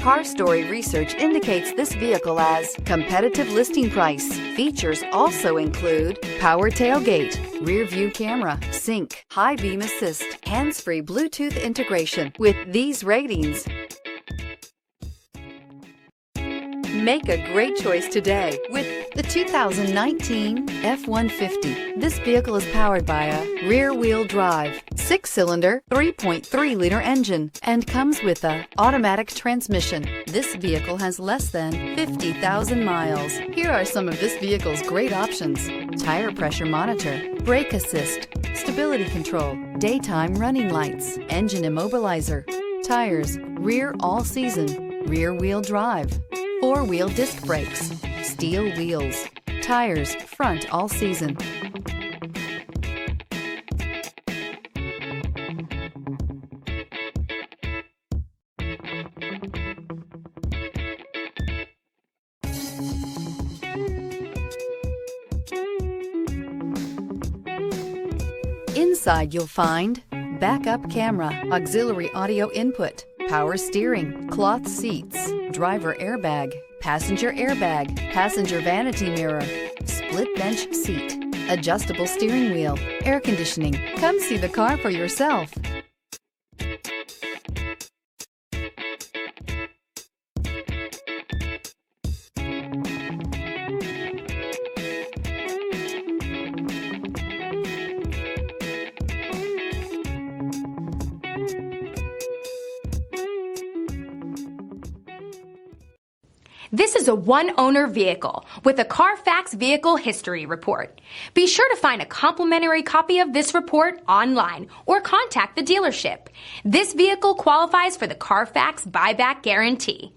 Car Story research indicates this vehicle as competitive listing price. Features also include power tailgate, rear view camera, sync, high beam assist, hands-free Bluetooth integration. With these ratings, make a great choice today with the 2019 F-150. This vehicle is powered by a rear-wheel drive, 6-cylinder, 3.3-liter engine, and comes with a automatic transmission. This vehicle has less than 50,000 miles. Here are some of this vehicle's great options: tire pressure monitor, brake assist, stability control, daytime running lights, engine immobilizer, tires, rear all-season, rear-wheel drive, four-wheel disc brakes, steel wheels, tires, front all-season. Inside you'll find backup camera, auxiliary audio input, power steering, cloth seats, driver airbag, passenger vanity mirror, split bench seat, adjustable steering wheel, air conditioning. Come see the car for yourself. This is a one-owner vehicle with a Carfax Vehicle History Report. Be sure to find a complimentary copy of this report online or contact the dealership. This vehicle qualifies for the Carfax Buyback Guarantee.